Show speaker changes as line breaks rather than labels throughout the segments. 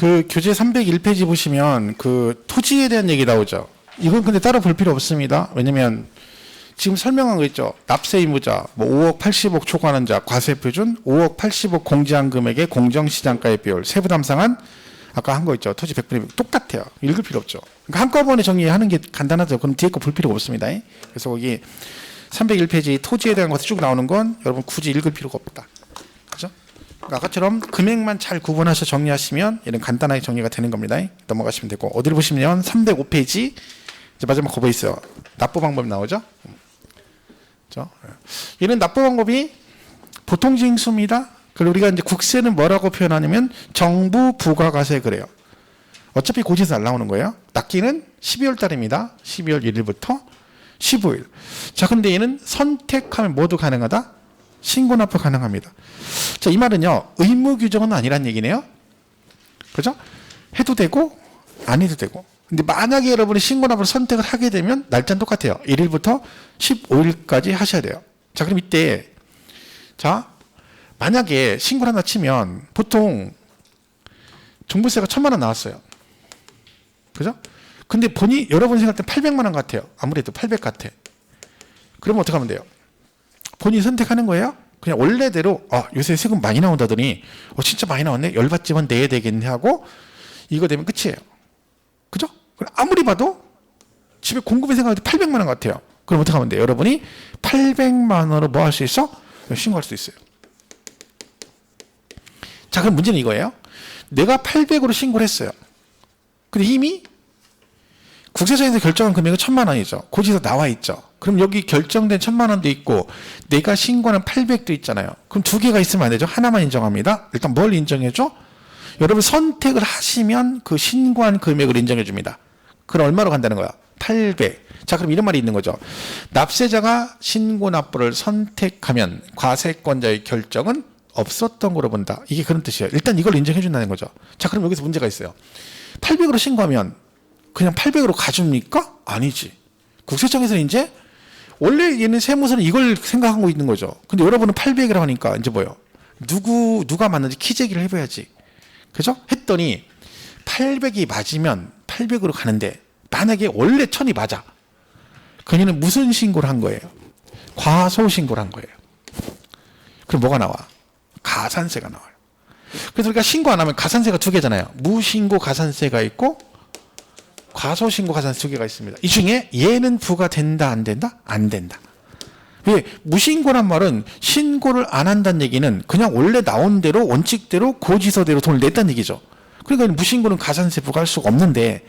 그 교재 301페이지 보시면 그 토지에 대한 얘기 나오죠. 이건 근데 따로 볼 필요 없습니다. 왜냐면 지금 설명한 거 있죠. 납세 의무자, 뭐 5억 80억 초과하는 자, 과세 표준, 5억 80억 공제한 금액의 공정시장가의 비율, 세부 담상한 아까 한 거 있죠. 토지 100분의 100 똑같아요. 읽을 필요 없죠. 그러니까 한꺼번에 정리하는 게 간단하죠. 그럼 뒤에 거 볼 필요가 없습니다. 그래서 거기 301페이지 토지에 대한 것이 쭉 나오는 건 여러분 굳이 읽을 필요가 없다. 그죠? 그러니까 아까처럼 금액만 잘 구분하셔서 정리하시면 이런 간단하게 정리가 되는 겁니다. 넘어가시면 되고, 어디를 보시면 305페이지 이제 마지막 거버 있어요. 납부 방법 나오죠? 그죠? 이런 납부 방법이 보통 징수입니다. 그리고 우리가 이제 국세는 뭐라고 표현하냐면 정부 부가가세 그래요. 어차피 고지서 안 나오는 거예요. 납기는 12월 달입니다. 12월 1일부터 15일. 자, 근데 얘는 선택하면 모두 가능하다? 신고 납부 가능합니다. 자, 이 말은요, 의무 규정은 아니란 얘기네요. 그죠? 해도 되고, 안 해도 되고. 근데 만약에 여러분이 신고 납부를 선택을 하게 되면 날짜는 똑같아요. 1일부터 15일까지 하셔야 돼요. 자, 그럼 이때, 자, 만약에 신고를 하나 치면 보통 종부세가 1,000만 원 나왔어요. 그죠? 근데 여러분 생각할 때 800만 원 같아요. 아무래도 800 같아. 그러면 어떻게 하면 돼요? 본인이 선택하는 거예요? 그냥 원래대로 요새 세금 많이 나온다더니 진짜 많이 나왔네. 열받지만 내야 되겠네 하고 이거 되면 끝이에요. 그죠? 아무리 봐도 집에 공급이 생각할 때 800만 원 같아요. 그럼 어떻게 하면 돼요? 여러분이 800만 원으로 뭐 할 수 있어? 신고할 수 있어요. 자, 그럼 문제는 이거예요. 내가 800으로 신고를 했어요. 근데 이미 국세청에서 결정한 금액은 1,000만 원이죠. 고지서 나와 있죠. 그럼 여기 결정된 1,000만 원도 있고 내가 신고하는 800도 있잖아요. 그럼 두 개가 있으면 안 되죠. 하나만 인정합니다. 일단 뭘 인정해줘? 여러분 선택을 하시면 그 신고한 금액을 인정해 줍니다. 그럼 얼마로 간다는 거야? 800. 자, 그럼 이런 말이 있는 거죠. 납세자가 신고 납부를 선택하면 과세권자의 결정은 없었던 거로 본다. 이게 그런 뜻이에요. 일단 이걸 인정해 준다는 거죠. 자, 그럼 여기서 문제가 있어요. 800으로 신고하면 그냥 800으로 가줍니까? 아니지. 국세청에서는 이제 원래 얘는 세무서는 이걸 생각하고 있는 거죠. 근데 여러분은 800이라고 하니까 이제 뭐예요? 누가 맞는지 키재기를 해봐야지. 그죠? 했더니 800이 맞으면 800으로 가는데 만약에 원래 1000이 맞아. 그녀는 무슨 신고를 한 거예요? 과소신고를 한 거예요. 그럼 뭐가 나와? 가산세가 나와요. 그래서 우리가 신고 안 하면 가산세가 두 개잖아요. 무신고 가산세가 있고 과소신고 가산세 두 개가 있습니다. 이 중에 얘는 부과된다 안 된다? 안 된다. 왜? 무신고란 말은 신고를 안 한다는 얘기는 그냥 원래 나온 대로 원칙대로 고지서대로 돈을 냈다는 얘기죠. 그러니까 무신고는 가산세 부과할 수가 없는데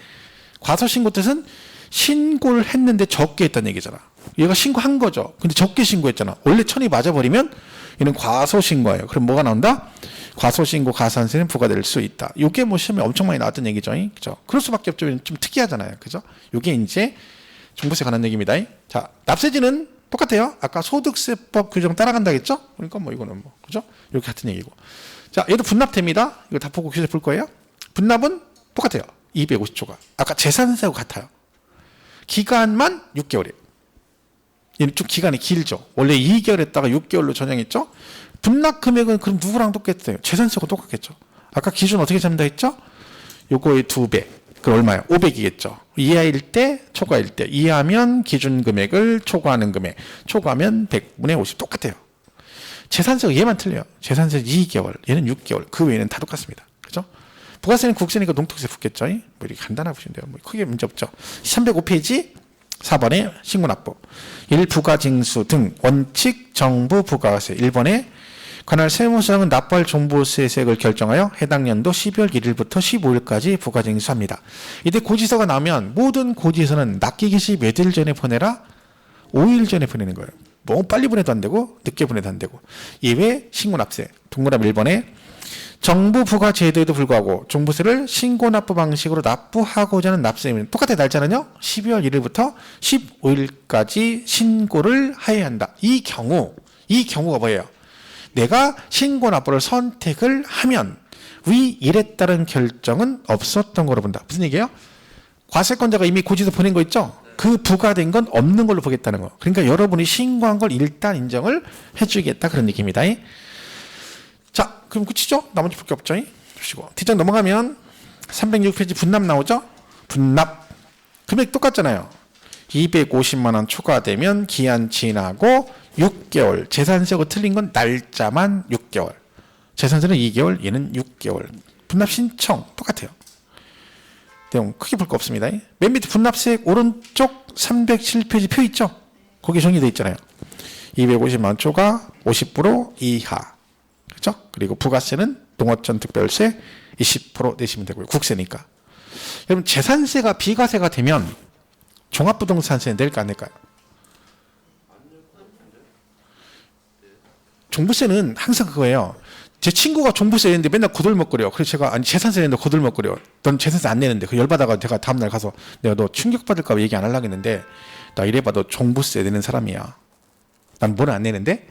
과소신고 뜻은 신고를 했는데 적게 했다는 얘기잖아. 얘가 신고한 거죠. 근데 적게 신고했잖아. 원래 1000이 맞아버리면 얘는 과소신고예요. 그럼 뭐가 나온다? 과소신고 가산세는 부과될 수 있다. 이게 뭐 시험에 엄청 많이 나왔던 얘기죠. 그죠? 그럴 수밖에 없죠. 좀 특이하잖아요. 그죠? 이게 이제 종부세 관한 얘기입니다. 자, 납세지는 똑같아요. 아까 소득세법 규정 따라간다 했죠? 그러니까 뭐 이거는 뭐, 그죠? 이렇게 같은 얘기고. 자, 얘도 분납됩니다. 이거 다 보고 교재 볼 거예요. 분납은 똑같아요. 250초가. 아까 재산세하고 같아요. 기간만 6개월이에요. 얘는 좀 기간이 길죠. 원래 2개월 했다가 6개월로 전향했죠. 분납 금액은 그럼 누구랑 똑같아요? 재산세하고 똑같겠죠. 아까 기준 어떻게 잡는다 했죠? 요거의 2배. 그럼 얼마예요? 500이겠죠. 이하일 때, 초과일 때. 이하면 기준 금액을 초과하는 금액. 초과하면 100분의 50 똑같아요. 재산세가 얘만 틀려요. 재산세 2개월, 얘는 6개월. 그 외에는 다 똑같습니다. 그죠? 부가세는 국세니까 농특세 붙겠죠. 뭐 이렇게 간단하게 보시면 돼요. 뭐 크게 문제 없죠. 305페이지 4번에 신고납부, 일부가징수 등 원칙 정부 부가세 1번에 관할 세무서장은 납부할 종부세액을 결정하여 해당 연도 12월 1일부터 15일까지 부가징수합니다. 이때 고지서가 나오면 모든 고지서는 납기기 시 몇일 전에 보내라? 5일 전에 보내는 거예요. 너무 빨리 보내도 안 되고 늦게 보내도 안 되고. 예외 신고납세 동그라미 1번에 정부 부가 제도에도 불구하고 종부세를 신고납부 방식으로 납부하고자 하는 납세자는 똑같은 날짜는요. 12월 1일부터 15일까지 신고를 해야 한다. 이 경우가 뭐예요? 내가 신고납부를 선택을 하면 위 일에 따른 결정은 없었던 거로 본다. 무슨 얘기예요? 과세권자가 이미 고지서 보낸 거 있죠? 그 부과된 건 없는 걸로 보겠다는 거. 그러니까 여러분이 신고한 걸 일단 인정을 해주겠다. 그런 얘기입니다. 자, 그럼 끝이죠? 나머지 볼 게 없죠? 보시고 뒷장 넘어가면 306페이지 분납 나오죠? 분납. 금액 똑같잖아요. 250만 원 초과되면 기한 지나고 6개월. 재산세하고 틀린 건 날짜만 6개월. 재산세는 2개월, 얘는 6개월. 분납 신청 똑같아요. 내용 크게 볼 거 없습니다. 맨 밑에 분납세액 오른쪽 307페이지 표 있죠? 거기 정리되어 있잖아요. 250만 원 초과 50% 이하. 그렇죠? 그리고 부가세는 농어촌 특별세 20% 내시면 되고요. 국세니까. 여러분 재산세가 비과세가 되면 종합부동산세 낼까 안 낼까요? 종부세는 항상 그거예요. 제 친구가 종부세 냈는데 맨날 거들먹거려. 그래서 제가 아니 재산세 냈는데 거들먹거려. 넌 재산세 안 내는데 그 열받아가 제가 다음날 가서 내가 너 충격받을까 봐 얘기 안 하려고 했는데 나 이래봐 너 종부세 내는 사람이야. 난 뭘 안 내는데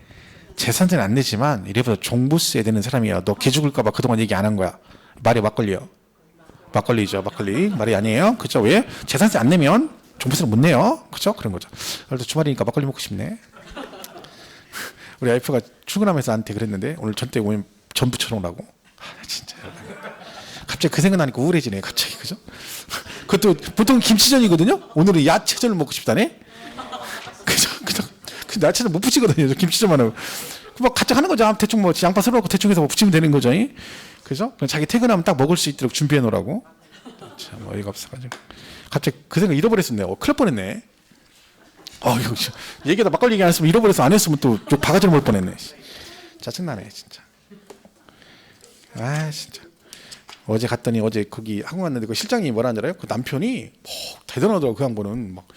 재산세는 안 내지만 이래봐 종부세 내는 사람이야. 너 개 죽을까 봐 그동안 얘기 안 한 거야. 말이 막걸리요. 막걸리죠. 막걸리. 말이 아니에요. 그죠? 왜? 재산세 안 내면 종부세를 못 내요. 그죠? 그런 거죠. 오늘도 주말이니까 막걸리 먹고 싶네. 우리 와이프가 출근하면서 나한테 그랬는데 오늘 전때 오면 전부 쳐놓으라고. 진짜 갑자기 그 생각나니까 우울해지네. 갑자기 그죠? 그것도 보통 김치전이거든요. 오늘은 야채전을 먹고 싶다네. 그죠? 그 야채는 못 붙이거든요. 김치전만 하고. 뭐 같이 하는 거죠. 대충 뭐 양파 썰어놓고 대충 해서 뭐 붙이면 되는 거죠. 그죠? 자기 퇴근하면 딱 먹을 수 있도록 준비해 놓으라고. 참 어이가 없어가지고. 갑자기 그 생각 잃어버렸었네. 큰일 날 뻔했네. 이거 얘기하다 막걸리 얘기 안 했으면 잃어버려서 안 했으면 또 바가지로 먹을 뻔했네. 짜증나네 진짜. 진짜. 어제 갔더니 어제 거기 한국 왔는데 그 실장이 뭐라 하는 줄 알아요? 그 남편이 대단하더라고. 그 양반은 막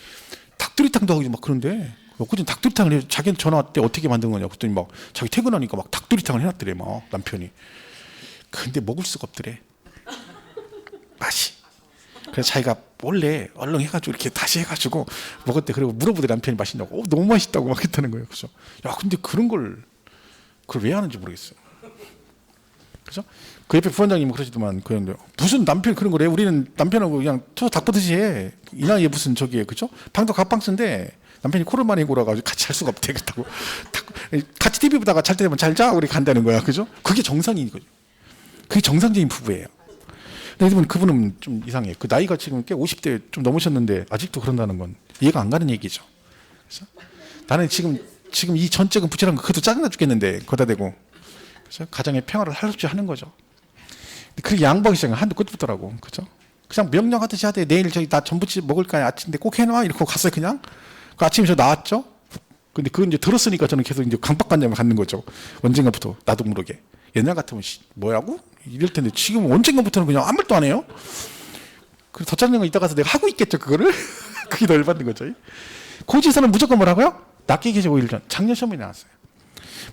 닭도리탕도 하고 막 그런데 엊그제 닭도리탕을 해. 자기는 전화 왔대. 어떻게 만든 거냐. 그랬더니 막 자기 퇴근하니까 막 닭도리탕을 해놨더래. 막 남편이. 근데 먹을 수가 없더래. 맛이. 그래서 자기가 몰래 얼른 해가지고 이렇게 다시 해가지고 먹었대. 그리고 물어보더래 남편이 맛있냐고. 너무 맛있다고 막 했다는 거예요. 그래서 야 근데 그걸 왜 하는지 모르겠어요. 그죠? 그 옆에 부원장님은 그러시더만 그런데 무슨 남편 그런 거래. 우리는 남편하고 그냥 투서 닭 보듯이 해. 이 나이에 무슨 저기에 그죠? 방도 각방스인데 남편이 코를 많이 골아가지고 같이 잘 수가 없대. 그렇다고 같이 TV 보다가 잘 때 되면 잘 자. 우리 간다는 거야. 그죠? 그게 정상인 거죠. 그게 정상적인 부부예요. 근데 그분은 좀 이상해. 그 나이가 지금 꽤 50대 좀 넘으셨는데 아직도 그런다는 건 이해가 안 가는 얘기죠. 그래서 나는 지금 이 전적은 부채란 거 그것도 짜증나 죽겠는데 거다 대고 그래서 가정의 평화를 할 수 없이 하는 거죠. 그렇게 양보하기 시작하면 한도 끝 붙더라고. 그죠? 그냥 명령하듯이 하되 내일 저기 나 전부치 먹을까 아침인데 꼭 해놔 이러고 갔어요 그냥. 그 아침에 저 나왔죠. 근데 그건 이제 들었으니까 저는 계속 이제 강박관념을 갖는 거죠. 언젠가부터 나도 모르게. 옛날 같으면 뭐라고? 이럴 텐데 지금 언젠가부터는 그냥 아무 말도 안 해요. 그래서 더 짜증난 거 이따 가서 내가 하고 있겠죠 그거를. 그게 더 열받는 거죠. 고지서는 무조건 뭐라고요? 납기 개시 5일 전. 작년 시험이 나왔어요.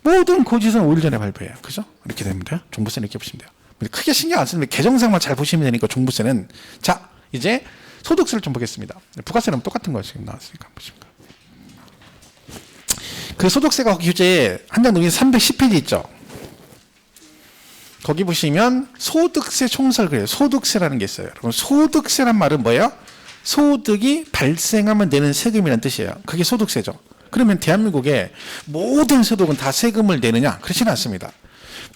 모든 고지서는 5일 전에 발표해요. 그죠? 이렇게 되면 돼요. 종부세는 이렇게 보시면 돼요. 크게 신경 안 쓰는데 개정상만 잘 보시면 되니까 종부세는. 자 이제 소득세를 좀 보겠습니다. 부가세는 똑같은 거 지금 나왔으니까 보십니까? 그 소득세가 규제 한 장 넘긴 310페이지 있죠. 거기 보시면 소득세 총설 그래요. 소득세라는 게 있어요. 여러분 소득세란 말은 뭐예요? 소득이 발생하면 내는 세금이라는 뜻이에요. 그게 소득세죠. 그러면 대한민국의 모든 소득은 다 세금을 내느냐? 그렇지는 않습니다.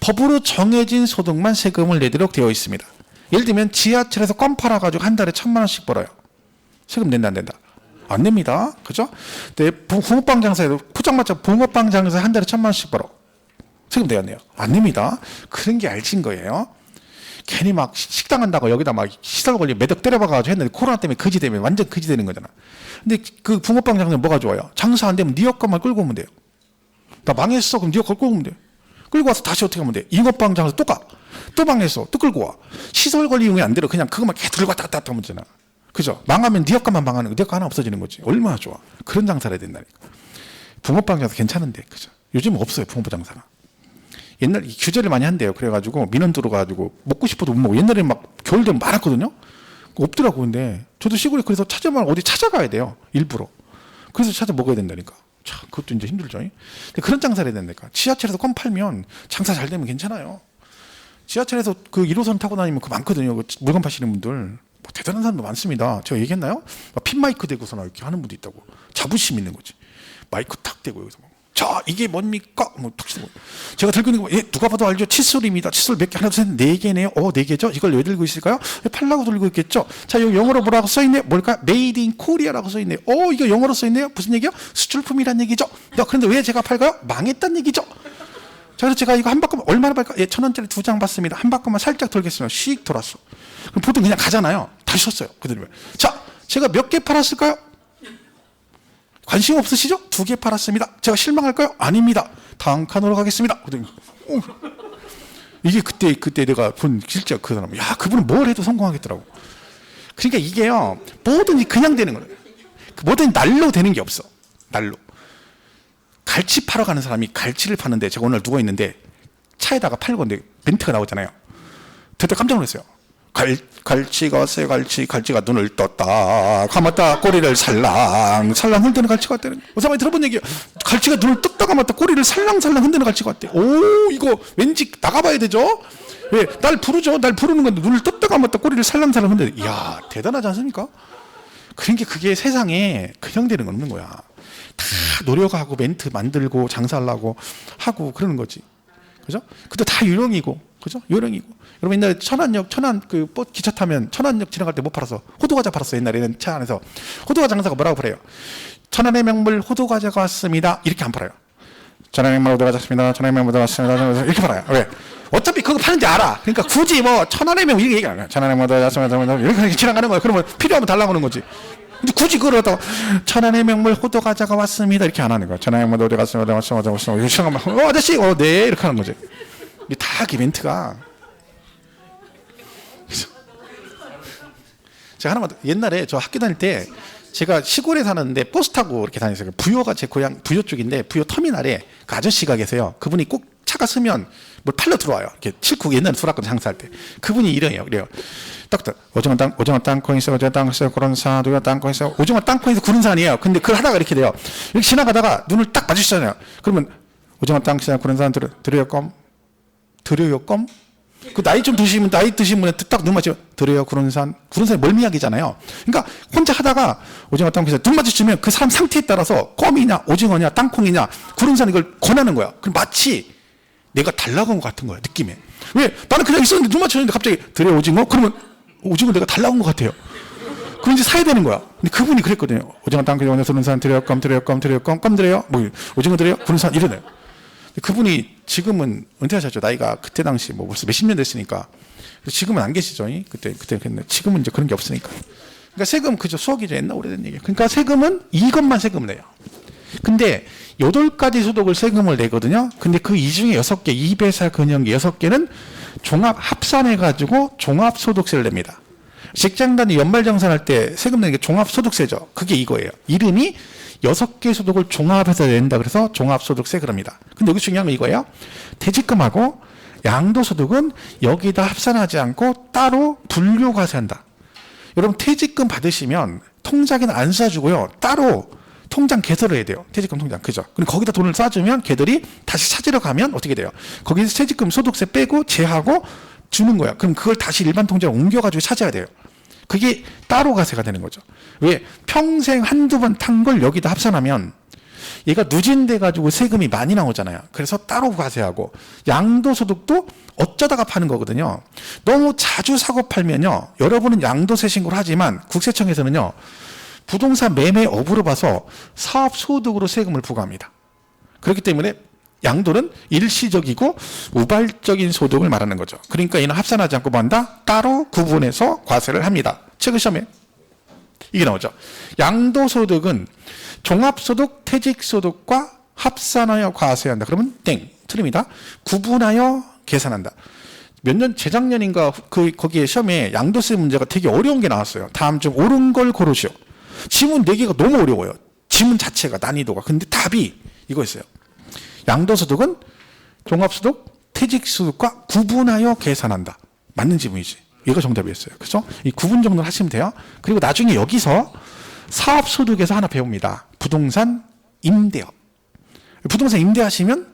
법으로 정해진 소득만 세금을 내도록 되어 있습니다. 예를 들면 지하철에서 껌 팔아가지고 한 달에 1,000만 원씩 벌어요. 세금 낸다 안 낸다? 안 냅니다. 그죠? 근데 붕어빵 장사에도 포장마차 붕어빵 장사에 한 달에 1,000만 원씩 벌어. 세금 내야 내요? 안 냅니다. 그런 게 알진 거예요. 괜히 막 식당 한다고 여기다 막 시설 권리 매덕 때려박아가지고 했는데 코로나 때문에 거지 되면 완전 거지 되는 거잖아. 근데 그 붕어빵 장사는 뭐가 좋아요? 장사 안 되면 네 여권만 끌고 오면 돼요. 나 망했어. 그럼 네 여권 끌고 오면 돼. 끌고 와서 다시 어떻게 하면 돼? 잉어빵 장사 또 가. 또 망했어. 또 끌고 와. 시설 권리 이용이 안 되려 그냥 그것만 계속 들고 왔다 갔다 하면 되잖아. 그죠? 망하면 네 여권만 망하는 거. 네 여권 하나 없어지는 거지. 얼마나 좋아. 그런 장사를 해야 된다니까. 붕어빵 장사 괜찮은데. 그죠? 요즘은 없어요. 붕어빵 장사가. 옛날 규제를 많이 한대요. 그래가지고 민원 들어가지고 먹고 싶어도 못 먹고 옛날에 막 겨울 되면 많았거든요. 없더라고. 근데 저도 시골에 그래서 찾아만 어디 찾아가야 돼요. 일부러. 그래서 찾아 먹어야 된다니까. 참 그것도 이제 힘들죠. 근데 그런 장사를 해야 된다니까. 지하철에서 껌 팔면 장사 잘 되면 괜찮아요. 지하철에서 그 1호선 타고 다니면 그 많거든요. 그 물건 파시는 분들. 뭐 대단한 사람도 많습니다. 제가 얘기했나요? 핀 마이크 대고서나 이렇게 하는 분도 있다고. 자부심 있는 거지. 마이크 탁 대고 여기서 막 자, 이게 뭡니까? 뭐, 제가 들고 있는 거, 예, 누가 봐도 알죠? 칫솔입니다. 칫솔 몇 개? 하나, 둘, 셋, 네 개네요. 네 개죠? 이걸 왜 들고 있을까요? 팔라고 들고 있겠죠? 자, 여기 영어로 뭐라고 써있네요? 뭘까? Made in Korea라고 써있네요. 이거 영어로 써있네요? 무슨 얘기요? 수출품이란 얘기죠? 그런데 왜 제가 팔까요? 망했단 얘기죠? 자, 그래서 제가 이거 한 바퀴 얼마나 팔까? 예, 1,000원짜리 2장 받습니다. 한 바퀴만 살짝 돌겠습니다. 씩 돌았어. 그럼 보통 그냥 가잖아요. 다시 썼어요. 그대로. 자, 제가 몇 개 팔았을까요? 관심 없으시죠? 2개 팔았습니다. 제가 실망할까요? 아닙니다. 다음 칸으로 가겠습니다. 이게 그때 내가 본 실제 그 사람. 야, 그분은 뭘 해도 성공하겠더라고. 그러니까 이게요, 뭐든지 그냥 되는 거예요. 뭐든지 날로 되는 게 없어. 날로. 갈치 팔아 가는 사람이 갈치를 파는데, 제가 오늘 누워 있는데 차에다가 팔고 있는데 멘트가 나오잖아요. 그때 깜짝 놀랐어요. 갈치가 갈치가 눈을 떴다 감았다 꼬리를 살랑 흔드는 갈치가 왔다는. 어서 많이 들어본 얘기예요. 갈치가 눈을 떴다 감았다 꼬리를 살랑 흔드는 갈치가 왔대. 이거 왠지 나가봐야 되죠. 왜? 날 부르죠. 날 부르는 건데 눈을 떴다 감았다 꼬리를 살랑 흔드는. 이야, 대단하지 않습니까? 그러니까 그게 세상에 그냥 되는 건 없는 거야. 다 노력하고 멘트 만들고 장사하려고 하고 그러는 거지. 그죠? 그때 다 요령이고, 그죠? 요령이고. 여러분 옛날에 천안 그 기차 타면 천안역 지나갈 때 못 팔아서 호두과자 팔았어. 옛날에는 차 안에서 호두과자 장사가 뭐라고 그래요? 천안의 명물 호두과자가 왔습니다. 이렇게 안 팔아요. 천안의 명물 호두과자 왔습니다. 천안의 명물 호두과자 왔습니다. 이렇게 팔아요. 왜? 어차피 그거 파는지 알아. 그러니까 굳이 뭐 천안의 명물 이렇게 얘기 안 해요. 천안의 명물 호두과자 왔습니다. 이렇게 지나가는 거야. 그러면 필요하면 달라고 하는 거지. 근데 굳이 그걸 갖다가 천안의 명물 호두과자가 왔습니다. 이렇게 안 하는 거야. 천안의 명물 호두과자가 왔습니다. 아저씨, 네 이렇게 하는 거지. 이게 다 그 멘트가. 제가 하나만 옛날에 저 학교 다닐 때 제가 시골에 사는데 버스 타고 이렇게 다녔어요. 부여가 제 고향 부여 쪽인데 부여 터미널에 그 아저씨가 계세요. 그분이 꼭 차가 쓰면 뭘 팔러 들어와요. 이렇게 칠국 옛날에 수락권 장사할 때 그분이 이래요. 딱 오징어 땅콩 있어, 오징어 땅콩 있어, 구른산, 오징어 땅콩 있어, 오징어 땅콩에서 구른산이에요. 근데 그걸 하다가 이렇게 돼요. 이렇게 지나가다가 눈을 딱 마주치잖아요. 그러면 오징어 땅콩 있어, 구른산 드려요 껌. 그 나이 좀 드시면 나이 드신 분한테 딱 눈 맞추면 드려요 구른산이 멀미약이잖아요. 그러니까 혼자 하다가 오징어 땅콩에서 눈 마주치면 그 사람 상태에 따라서 껌이냐 오징어냐 땅콩이냐 구른산 이걸 권하는 거야. 그럼 마치 내가 달라고 한 것 같은 거야 느낌에. 왜? 나는 그냥 있었는데 눈 맞추는데 갑자기 드려요 오징어? 그러면 오징어 내가 달라고 한 것 같아요. 그럼 이제 사야 되는 거야. 근데 그분이 그랬거든요. 오징어 땅콩 구른산 드려요 껌 드려요 뭐 오징어 드려요 구른산 이러네요. 그분이 지금은 은퇴하셨죠. 나이가 그때 당시 뭐 벌써 몇십 년 됐으니까. 지금은 안 계시죠. 그때 그랬는데 지금은 이제 그런 게 없으니까. 그러니까 세금 그저 수억이죠. 옛날 오래된 얘기예요. 그러니까 세금은 이것만 세금을 내요. 근데 8가지 소득을 세금을 내거든요. 근데 그 이 중에 6개, 2배사 근영기 6개는 종합 합산해가지고 종합소득세를 냅니다. 직장단이 연말정산할 때 세금 내는 게 종합소득세죠. 그게 이거예요. 이름이 6개 소득을 종합해서 낸다 그래서 종합소득세 그럽니다. 근데 여기 중요한 건 이거예요. 퇴직금하고 양도소득은 여기다 합산하지 않고 따로 분류과세한다. 여러분 퇴직금 받으시면 통장에는 안 쏴주고요. 따로 통장 개설을 해야 돼요. 퇴직금 통장. 그죠? 그리고 거기다 돈을 쏴주면 걔들이 다시 찾으러 가면 어떻게 돼요? 거기서 퇴직금 소득세 빼고 제하고 주는 거야. 그럼 그걸 다시 일반 통장으로 옮겨가지고 찾아야 돼요. 그게 따로 과세가 되는 거죠. 왜? 평생 한두 번 탄 걸 여기다 합산하면 얘가 누진돼 가지고 세금이 많이 나오잖아요. 그래서 따로 과세하고 양도소득도 어쩌다가 파는 거거든요. 너무 자주 사고 팔면요. 여러분은 양도세 신고를 하지만 국세청에서는요. 부동산 매매 업으로 봐서 사업소득으로 세금을 부과합니다. 그렇기 때문에 양도는 일시적이고 우발적인 소득을 말하는 거죠. 그러니까 이는 합산하지 않고 뭐한다? 따로 구분해서 과세를 합니다. 최근 시험에 이게 나오죠. 양도소득은 종합소득, 퇴직소득과 합산하여 과세한다. 그러면 땡, 틀립니다. 구분하여 계산한다. 몇 년 재작년인가 거기에 시험에 양도세 문제가 되게 어려운 게 나왔어요. 다음 중 옳은 걸 고르시오. 지문 4개가 너무 어려워요. 지문 자체가 난이도가. 근데 답이 이거였어요. 양도소득은 종합소득, 퇴직소득과 구분하여 계산한다. 맞는 지문이지. 이거 정답이었어요. 그래서 이 구분 정도는 하시면 돼요. 그리고 나중에 여기서 사업소득에서 하나 배웁니다. 부동산 임대업. 부동산 임대하시면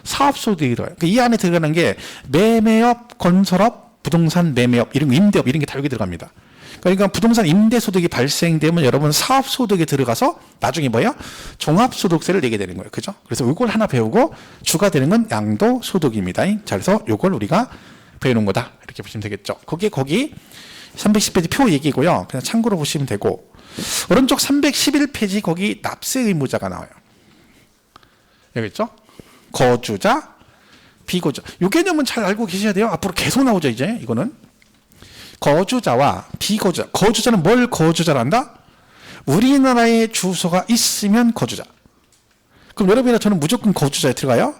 사업소득이 들어요. 이 안에 들어가는 게 매매업, 건설업, 부동산 매매업, 이런 거 임대업 이런 게 다 여기 들어갑니다. 그러니까 부동산 임대소득이 발생되면 여러분 사업소득에 들어가서 나중에 뭐예요? 종합소득세를 내게 되는 거예요. 그죠? 그래서 이걸 하나 배우고 주가 되는 건 양도소득입니다. 자, 그래서 이걸 우리가 배우는 거다. 이렇게 보시면 되겠죠. 거기 310페이지 표 얘기고요. 그냥 참고로 보시면 되고, 오른쪽 311페이지 거기 납세 의무자가 나와요. 여기 있죠? 거주자, 비거주자. 이 개념은 잘 알고 계셔야 돼요. 앞으로 계속 나오죠, 이제. 이거는. 거주자와 비거주자. 거주자는 뭘 거주자란다? 우리나라에 주소가 있으면 거주자. 그럼 여러분이나 저는 무조건 거주자에 들어가요.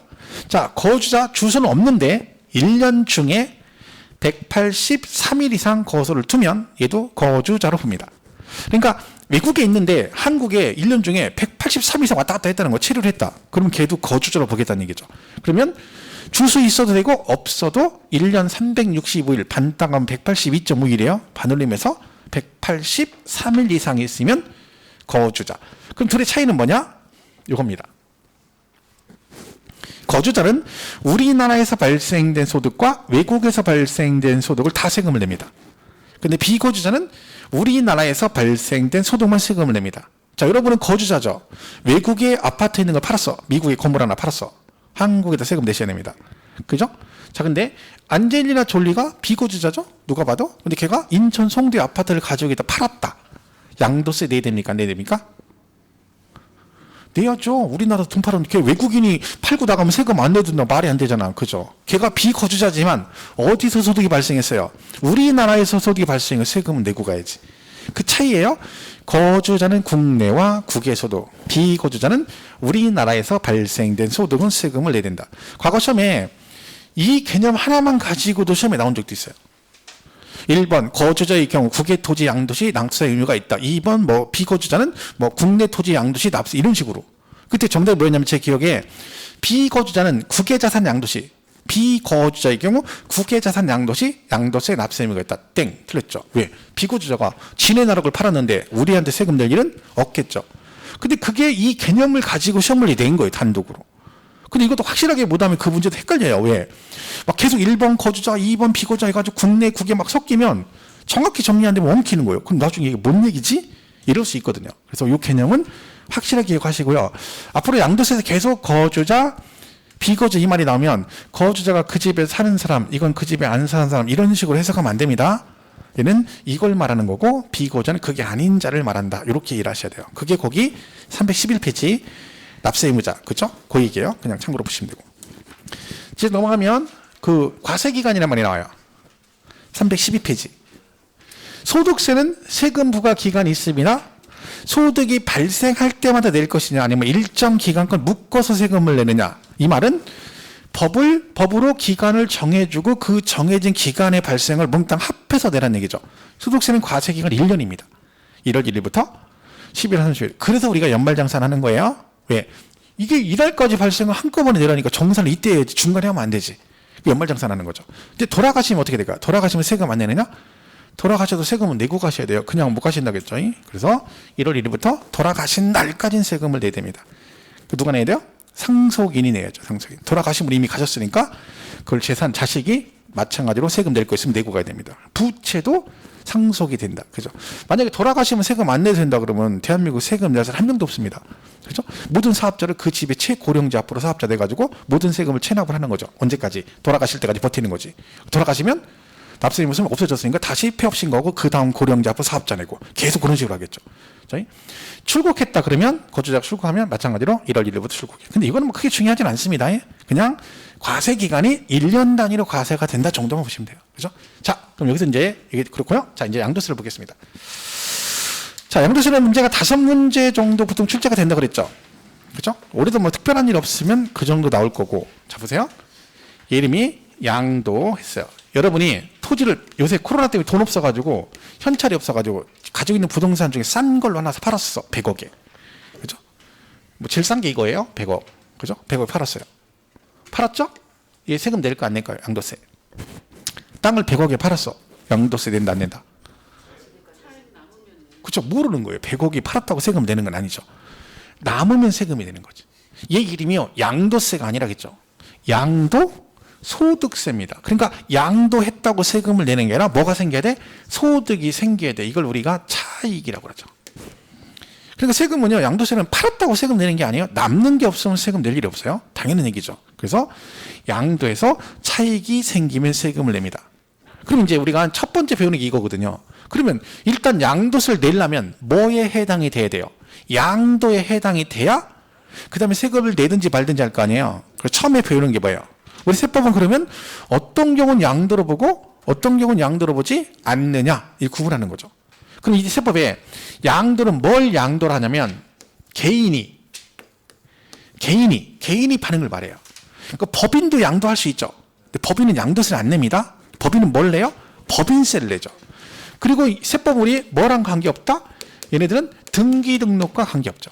자, 거주자 주소는 없는데 1년 중에 183일 이상 거소를 두면 얘도 거주자로 봅니다. 그러니까 외국에 있는데 한국에 1년 중에 183일 이상 왔다 갔다 했다는 거, 체류를 했다. 그러면 걔도 거주자로 보겠다는 얘기죠. 그러면 주소 있어도 되고 없어도 1년 365일 반땅하면 182.5일이에요. 반올림해서 183일 이상 있으면 거주자. 그럼 둘의 차이는 뭐냐? 이겁니다. 거주자는 우리나라에서 발생된 소득과 외국에서 발생된 소득을 다 세금을 냅니다. 근데 비거주자는 우리나라에서 발생된 소득만 세금을 냅니다. 자, 여러분은 거주자죠. 외국에 아파트 있는 걸 팔았어. 미국에 건물 하나 팔았어. 한국에다 세금 내셔야 됩니다. 그죠? 자, 근데 안젤리나 졸리가 비거주자죠? 누가 봐도. 근데 걔가 인천 송도에 아파트를 가지고 있다 팔았다. 양도세 내야 됩니까? 안 내야 됩니까? 내야죠. 우리나라 돈 팔은 걔 외국인이 팔고 나가면 세금 안 내준다. 말이 안 되잖아. 그죠? 걔가 비거주자지만 어디서 소득이 발생했어요? 우리나라에서 소득이 발생해 세금은 내고 가야지. 그 차이예요. 거주자는 국내와 국외 소득, 비거주자는 우리나라에서 발생된 소득은 세금을 내야 된다. 과거 시험에 이 개념 하나만 가지고도 시험에 나온 적도 있어요. 1번 거주자의 경우 국외 토지 양도시 납세 의무가 있다. 2번 뭐 비거주자는 뭐 국내 토지 양도시 납세, 이런 식으로. 그때 정답이 뭐였냐면 제 기억에 비거주자는 국외 자산 양도시, 비거주자의 경우 국외 자산 양도시 양도세 납세 의무가 있다. 땡, 틀렸죠. 왜? 비거주자가 지네 나라 걸 팔았는데 우리한테 세금 낼 일은 없겠죠. 근데 그게 이 개념을 가지고 시험을 낸 거예요, 단독으로. 근데 이것도 확실하게 못하면 그 문제도 헷갈려요. 왜? 막 계속 1번 거주자, 2번 비거주자 해가지고 국내, 국외 막 섞이면 정확히 정리 안 되면 엉키는 거예요. 그럼 나중에 이게 뭔 얘기지? 이럴 수 있거든요. 그래서 이 개념은 확실하게 기억하시고요. 앞으로 양도세에서 계속 거주자, 비거주 이 말이 나오면 거주자가 그 집에 사는 사람, 이건 그 집에 안 사는 사람, 이런 식으로 해석하면 안 됩니다. 얘는 이걸 말하는 거고 비거주자는 그게 아닌 자를 말한다. 이렇게 이해하셔야 돼요. 그게 거기 311페이지 납세 의무자, 그죠? 그 얘기예요. 그냥 참고로 보시면 되고. 이제 넘어가면 그 과세기간이라는 말이 나와요. 312페이지. 소득세는 세금 부과 기간이 있습니다. 소득이 발생할 때마다 낼 것이냐, 아니면 일정 기간권 묶어서 세금을 내느냐. 이 말은 법으로 기간을 정해주고 그 정해진 기간의 발생을 몽땅 합해서 내라는 얘기죠. 소득세는 과세기간 1년입니다. 1월 1일부터 11월 30일. 그래서 우리가 연말정산을 하는 거예요. 왜? 이게 1월까지 발생을 한꺼번에 내라니까 정산을 이때 해야지. 중간에 하면 안 되지. 연말정산하는 거죠. 근데 돌아가시면 어떻게 될까요? 돌아가시면 세금 안 내느냐? 돌아가셔도 세금은 내고 가셔야 돼요. 그냥 못 가신다겠죠. 그래서 1월 1일부터 돌아가신 날까지는 세금을 내야 됩니다. 누가 내야 돼요? 상속인이 내야죠. 상속인. 돌아가신 분이 이미 가셨으니까 그걸 재산, 자식이 마찬가지로 세금 낼 거 있으면 내고 가야 됩니다. 부채도 상속이 된다. 그죠? 만약에 돌아가시면 세금 안 내도 된다 그러면 대한민국 세금 낼 사람 한 명도 없습니다. 그죠? 모든 사업자를 그 집의 최고령자 앞으로 사업자 돼가지고 모든 세금을 체납을 하는 거죠. 언제까지? 돌아가실 때까지 버티는 거지. 돌아가시면 납세 의무는 없어졌으니까 다시 폐업신 거고 그 다음 고령자 앞으로 사업자 내고 계속 그런 식으로 하겠죠. 출국했다 그러면 거주자가 출국하면 마찬가지로 1월 1일부터 출국해요. 근데 이거는 뭐 크게 중요하진 않습니다. 그냥 과세 기간이 1년 단위로 과세가 된다 정도만 보시면 돼요. 그죠? 자, 그럼 여기서 이제 이게 그렇고요. 자, 이제 양도세를 보겠습니다. 자, 양도세는 문제가 5문제 정도 보통 출제가 된다 그랬죠. 그죠? 올해도 뭐 특별한 일 없으면 그 정도 나올 거고. 자, 보세요. 이름이 양도 했어요. 여러분이 토지를 요새 코로나 때문에 돈 없어가지고 현찰이 없어가지고 가지고 있는 부동산 중에 싼 걸로 하나 팔았어. 100억에. 그죠? 뭐 제일 싼 게 이거예요. 100억. 그죠? 100억 팔았어요. 팔았죠? 얘 세금 낼 거 안 낼까요? 양도세. 땅을 100억에 팔았어. 양도세 낸다 안 낸다? 그죠? 모르는 거예요. 100억이 팔았다고 세금 내는 건 아니죠. 남으면 세금이 되는 거지. 얘 이름이요. 양도세가 아니라겠죠. 양도 소득세입니다. 그러니까 양도했다고 세금을 내는 게 아니라 뭐가 생겨야 돼? 소득이 생겨야 돼. 이걸 우리가 차익이라고 그러죠. 그러니까 세금은요, 양도세는 팔았다고 세금 내는 게 아니에요. 남는 게 없으면 세금 낼 일이 없어요. 당연한 얘기죠. 그래서 양도에서 차익이 생기면 세금을 냅니다. 그럼 이제 우리가 첫 번째 배우는 게 이거거든요. 그러면 일단 양도세를 내려면 뭐에 해당이 돼야 돼요? 양도에 해당이 돼야 그 다음에 세금을 내든지 말든지 할 거 아니에요. 그래서 처음에 배우는 게 뭐예요? 우리 세법은 그러면 어떤 경우는 양도로 보고 어떤 경우는 양도로 보지 않느냐 이 구분하는 거죠. 그럼 이 세법에 양도는 뭘 양도를 하냐면 개인이 파는 걸 말해요. 그러니까 법인도 양도할 수 있죠. 근데 법인은 양도세를 안 냅니다. 법인은 뭘 내요? 법인세를 내죠. 그리고 이 세법은 우리 뭐랑 관계없다? 얘네들은 등기 등록과 관계없죠.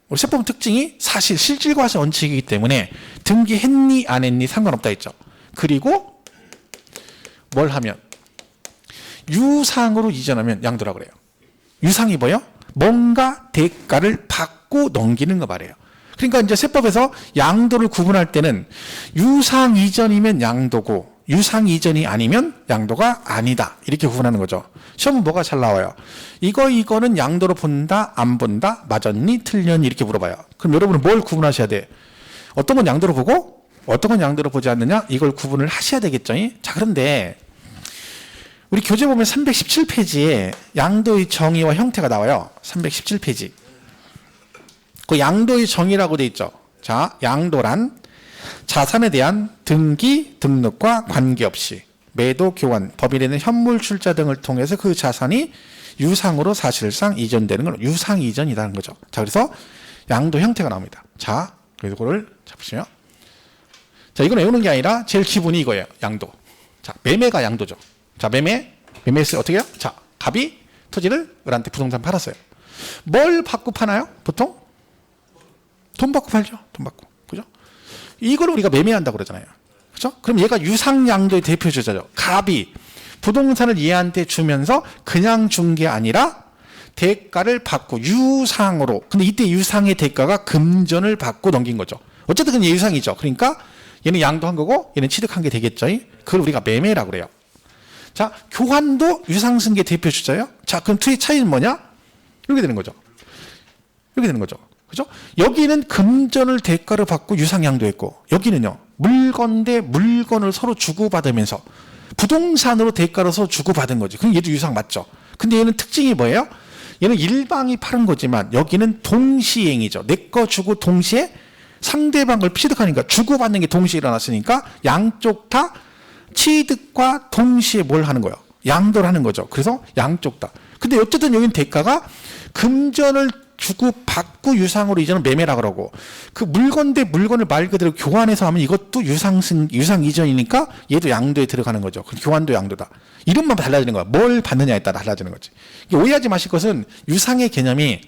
우리 세법은 특징이 사실 실질과세 원칙이기 때문에 등기했니 안 했니 상관없다 했죠. 그리고 뭘 하면 유상으로 이전하면 양도라고 그래요. 유상이 뭐예요? 뭔가 대가를 받고 넘기는 거 말이에요. 그러니까 이제 세법에서 양도를 구분할 때는 유상 이전이면 양도고 유상 이전이 아니면 양도가 아니다. 이렇게 구분하는 거죠. 시험은 뭐가 잘 나와요? 이거는 양도로 본다, 안 본다, 맞았니, 틀렸니 이렇게 물어봐요. 그럼 여러분은 뭘 구분하셔야 돼? 어떤 건 양도로 보고 어떤 건 양도로 보지 않느냐? 이걸 구분을 하셔야 되겠죠. 자, 그런데 우리 교재 보면 317페이지에 양도의 정의와 형태가 나와요. 317페이지. 그 양도의 정의라고 돼 있죠. 자, 양도란 자산에 대한 등기, 등록과 관계없이 매도, 교환, 법인에는 현물 출자 등을 통해서 그 자산이 유상으로 사실상 이전되는 걸 유상 이전이라는 거죠. 자, 그래서 양도 형태가 나옵니다. 자, 그래서 그걸 잡으시면 자, 이건 외우는 게 아니라 제일 기본이 이거예요. 양도. 자, 매매가 양도죠. 자, 매매했을 때 어떻게 해요? 자, 갑이 토지를 을한테 부동산 팔았어요. 뭘 받고 파나요? 보통? 돈 받고 팔죠. 돈 받고. 그죠? 이걸 우리가 매매한다고 그러잖아요. 그죠? 그럼 얘가 유상양도의 대표주자죠. 갑이 부동산을 얘한테 주면서 그냥 준 게 아니라 대가를 받고 유상으로. 근데 이때 유상의 대가가 금전을 받고 넘긴 거죠. 어쨌든 그건 유상이죠. 그러니까 얘는 양도한 거고 얘는 취득한 게 되겠죠. 그걸 우리가 매매라고 그래요. 자, 교환도 유상승계 대표주자예요. 자, 그럼 투의 차이는 뭐냐? 이렇게 되는 거죠. 이렇게 되는 거죠. 그죠? 여기는 금전을 대가로 받고 유상양도했고 여기는요. 물건 대 물건을 서로 주고받으면서 부동산으로 대가로 서로 주고받은 거지. 그럼 얘도 유상 맞죠? 근데 얘는 특징이 뭐예요? 얘는 일방이 파는 거지만 여기는 동시행이죠. 내 거 주고 동시에 상대방 걸 취득하니까 주고받는 게 동시에 일어났으니까 양쪽 다 취득과 동시에 뭘 하는 거예요? 양도를 하는 거죠. 그래서 양쪽 다. 근데 어쨌든 여기는 대가가 금전을 주고 받고 유상으로 이전은 매매라 그러고 그 물건 대 물건을 말 그대로 교환해서 하면 이것도 유상 이전이니까 얘도 양도에 들어가는 거죠. 교환도 양도다. 이름만 달라지는 거야. 뭘 받느냐에 따라 달라지는 거지. 오해하지 마실 것은 유상의 개념이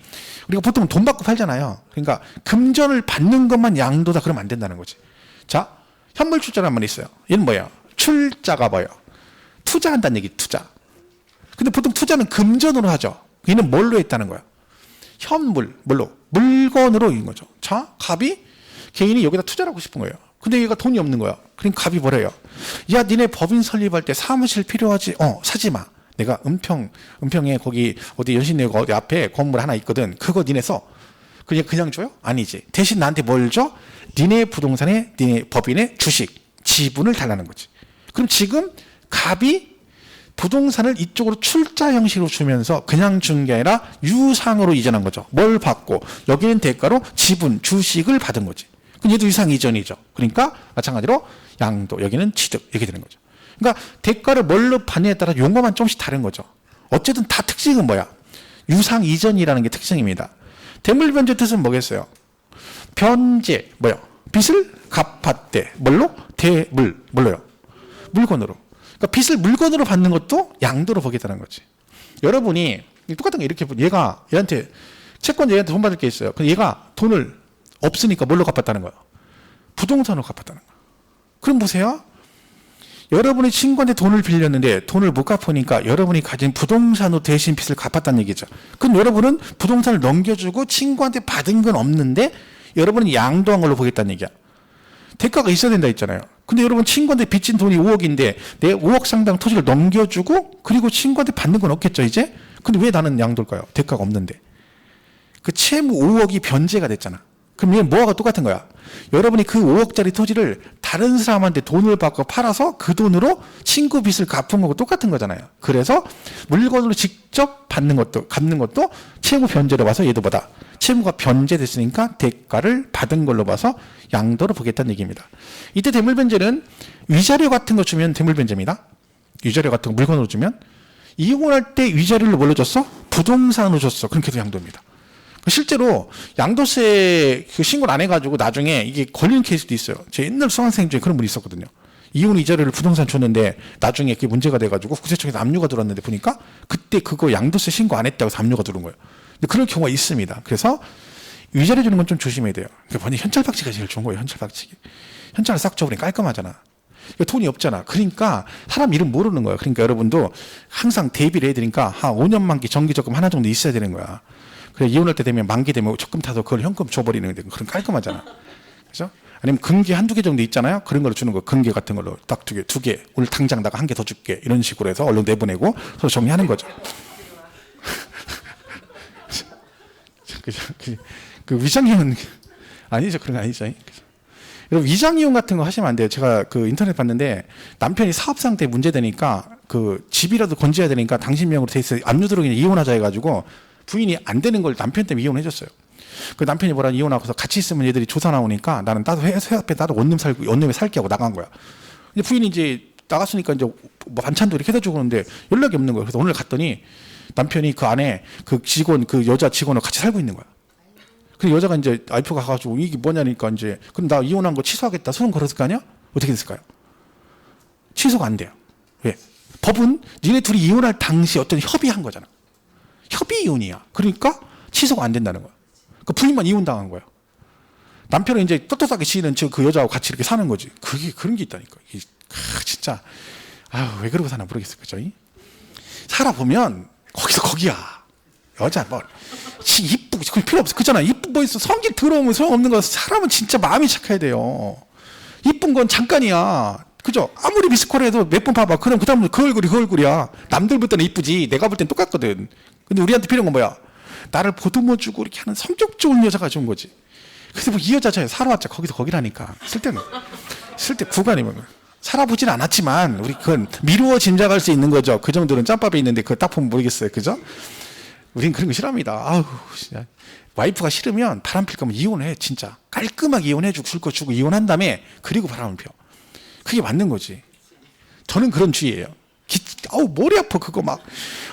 우리가 보통 돈 받고 팔잖아요. 그러니까 금전을 받는 것만 양도다 그러면 안 된다는 거지. 자, 현물 출자란 말이 있어요. 얘는 뭐예요? 출자가 뭐예요? 투자한다는 얘기, 투자. 근데 보통 투자는 금전으로 하죠. 얘는 뭘로 했다는 거야? 현물, 뭘로? 물건으로 인 거죠. 자, 갑이 개인이 여기다 투자를 하고 싶은 거예요. 근데 얘가 돈이 없는 거야. 그럼 갑이 뭐래요? 야, 니네 법인 설립할 때 사무실 필요하지? 사지 마. 내가 은평에 거기 어디 연신내고 어디 앞에 건물 하나 있거든. 그거 니네 써. 그냥 줘요? 아니지. 대신 나한테 뭘 줘? 니네 부동산에, 니네 법인의 주식, 지분을 달라는 거지. 그럼 지금 갑이 부동산을 이쪽으로 출자 형식으로 주면서 그냥 준 게 아니라 유상으로 이전한 거죠. 뭘 받고 여기는 대가로 지분, 주식을 받은 거지. 그럼 얘도 유상 이전이죠. 그러니까 마찬가지로 양도, 여기는 취득 이렇게 되는 거죠. 그러니까 대가를 뭘로 받느냐에 따라 용어만 조금씩 다른 거죠. 어쨌든 다 특징은 뭐야? 유상 이전이라는 게 특징입니다. 대물 변제 뜻은 뭐겠어요? 변제 뭐요? 빚을 갚았대. 뭘로? 대물 뭘로요? 물건으로. 그러니까 빚을 물건으로 받는 것도 양도로 보겠다는 거지. 여러분이 똑같은 거 이렇게 얘한테 채권 얘한테 돈 받을 게 있어요. 근데 얘가 돈을 없으니까 뭘로 갚았다는 거예요? 부동산으로 갚았다는 거예요. 그럼 보세요. 여러분이 친구한테 돈을 빌렸는데 돈을 못 갚으니까 여러분이 가진 부동산으로 대신 빚을 갚았다는 얘기죠. 그럼 여러분은 부동산을 넘겨주고 친구한테 받은 건 없는데 여러분은 양도한 걸로 보겠다는 얘기야. 대가가 있어야 된다 했잖아요. 근데 여러분 친구한테 빚진 돈이 5억인데 내 5억 상당 토지를 넘겨주고 그리고 친구한테 받는 건 없겠죠 이제? 근데 왜 나는 양도일까요? 대가가 없는데. 그 채무 5억이 변제가 됐잖아. 그럼 얘는 뭐가 똑같은 거야? 여러분이 그 5억짜리 토지를 다른 사람한테 돈을 받고 팔아서 그 돈으로 친구 빚을 갚은 거고 똑같은 거잖아요. 그래서 물건으로 직접 갚는 것도 채무 변제로 봐서 얘도 보다. 채무가 변제됐으니까 대가를 받은 걸로 봐서 양도로 보겠다는 얘기입니다. 이때 대물변제는 위자료 같은 거 주면 대물변제입니다. 위자료 같은 거 물건으로 주면 이혼할 때 위자료를 뭘로 줬어? 부동산으로 줬어. 그렇게 해도 양도입니다. 실제로 양도세 그 신고를 안 해가지고 나중에 이게 걸리는 케이스도 있어요. 제 옛날 수강생 중에 그런 분이 있었거든요. 이혼 이자료를 부동산 줬는데 나중에 그게 문제가 돼가지고 국세청에서 압류가 들어왔는데 보니까 그때 그거 양도세 신고 안 했다고 해서 압류가 들어온 거예요. 근데 그런 경우가 있습니다. 그래서 위자료 주는 건 좀 조심해야 돼요. 그러니까 현찰박치가 제일 좋은 거예요. 현찰박치기. 현찰을 싹 줘버리면 깔끔하잖아. 돈이 없잖아. 그러니까 사람 이름 모르는 거야. 그러니까 여러분도 항상 대비를 해야 되니까 한 5년 만기 정기적금 하나 정도 있어야 되는 거야. 그래 이혼할 때 되면 만기 되면 적금 타서 그걸 현금 줘버리는 게 그런 깔끔하잖아. 그죠? 아니면 금괴 한두 개 정도 있잖아요. 그런 걸로 주는 거. 금괴 같은 걸로 딱 두 개. 오늘 당장 나가 한 개 더 줄게. 이런 식으로 해서 얼른 내보내고 서로 정리하는 거죠. 그 위장이혼 아니죠. 그런 거 아니죠. 여러분 위장이혼 같은 거 하시면 안 돼요. 제가 그 인터넷 봤는데 남편이 사업 상태 문제되니까 그 집이라도 건져야 되니까 당신 명으로 돼 있어 압류 들어오기 이혼하자 해가지고 부인이 안 되는 걸 남편 때문에 이혼해줬어요. 그 남편이 뭐라 이혼하고서 같이 있으면 얘들이 조사 나오니까 나는 따로 회 앞에 따로 원룸에 살게 하고 나간 거야. 근데 부인이 이제 나갔으니까 이제 뭐 반찬도 이렇게 해다 주고 그러는데 연락이 없는 거예요. 그래서 오늘 갔더니 남편이 그 안에 그 직원 그 여자 직원을 같이 살고 있는 거야. 그래서 여자가 이제 와이프가 가가지고 이게 뭐냐니까 이제 그럼 나 이혼한 거 취소하겠다 소송 걸었을 거 아니야? 어떻게 됐을까요? 취소가 안 돼요. 왜? 법은 니네 둘이 이혼할 당시 어떤 협의한 거잖아. 협의 이혼이야. 그러니까 취소가 안 된다는 거야. 그 부인만 이혼당한 거야. 남편은 이제 떳떳하게 지는 그 여자하고 같이 이렇게 사는 거지. 그게 그런 게 있다니까. 진짜 왜 그러고 사나 모르겠어요. 그죠? 살아보면 거기서 거기야. 여자 뭐 이쁘고 그 필요 없어. 그잖아. 이쁜 거 있어. 성질 더러우면 소용없는 거. 사람은 진짜 마음이 착해야 돼요. 이쁜 건 잠깐이야. 그죠? 아무리 미스콜해도 몇 번 봐봐. 그럼 그 다음에 그 얼굴이 그 얼굴이야. 남들 볼 때는 이쁘지. 내가 볼 땐 똑같거든. 근데 우리한테 필요한 건 뭐야? 나를 보듬어주고 이렇게 하는 성격 좋은 여자가 좋은 거지. 그래서 뭐 이 여자 저 살아왔자 거기서 거기라니까. 쓸데 구간이면 살아보진 않았지만 우리 그건 미루어 짐작할 수 있는 거죠. 그 정도는 짬밥에 있는데 그거 딱 보면 모르겠어요. 그죠? 우린 그런 거 싫어합니다. 아우 진짜. 와이프가 싫으면 바람 필 거면 이혼해. 진짜 깔끔하게 이혼해주고 줄 거 주고 이혼한 다음에 그리고 바람을 펴. 그게 맞는 거지. 저는 그런 주의예요. 머리 아파 그거 막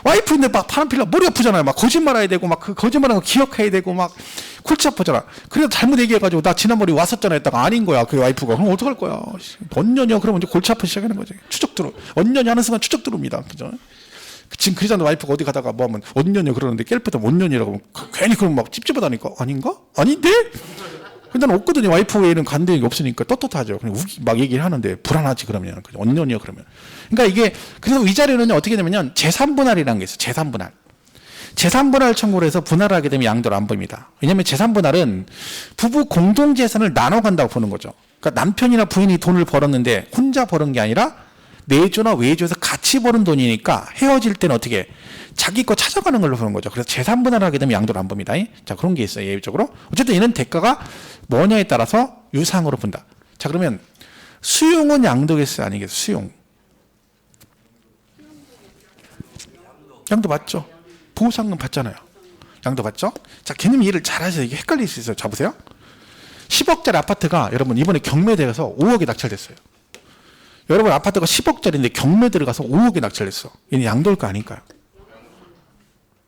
와이프인데 막 바람 필라 머리 아프잖아요. 막 거짓말해야 되고 막 그 거짓말하는 거 기억해야 되고 막 골치 아프잖아. 그래서 잘못 얘기해가지고 나 지난번에 왔었잖아 했다가 아닌 거야 그 와이프가. 그럼 어떡할 거야? 언년이야 그러면 이제 골치 아프기 시작하는 거지. 추적 들어. 언년이 하는 순간 추적 들어옵니다. 그죠? 지금 그러잖아. 와이프가 어디 가다가 뭐 하면 언년이야 그러는데 깰때다 언년이라고 괜히 그럼 막 찝찝하다니까. 아닌가? 아닌데? 근데 나는 없거든요. 와이프 외에는 간대기 없으니까 떳떳하죠. 그냥 막 얘기를 하는데 불안하지 그러면. 언년이요 그러면. 그러니까 이게 그래서 위자료는 어떻게 되냐면 재산분할이라는 게 있어요. 재산분할. 재산분할 청구를 해서 분할을 하게 되면 양도를 안 봅니다. 왜냐하면 재산분할은 부부 공동재산을 나눠 간다고 보는 거죠. 그러니까 남편이나 부인이 돈을 벌었는데 혼자 벌은 게 아니라 내조나 외조에서 같이 버는 돈이니까 헤어질 때는 어떻게 자기 거 찾아가는 걸로 보는 거죠. 그래서 재산분할을 하게 되면 양도를 안 봅니다. 자, 그런 게 있어요. 예외적으로. 어쨌든 얘는 대가가 뭐냐에 따라서 유상으로 본다. 자, 그러면 수용은 양도겠어요? 아니겠어요? 수용. 양도 받죠. 보상금 받잖아요. 양도 받죠. 자, 개념 이해를 잘 하셔야 이게 헷갈릴 수 있어요. 자, 보세요. 10억짜리 아파트가 여러분 이번에 경매돼서 5억에 낙찰됐어요. 여러분 아파트가 10억짜리인데 경매 들어가서 5억에 낙찰됐어. 얘는 양도일까 아닐까요?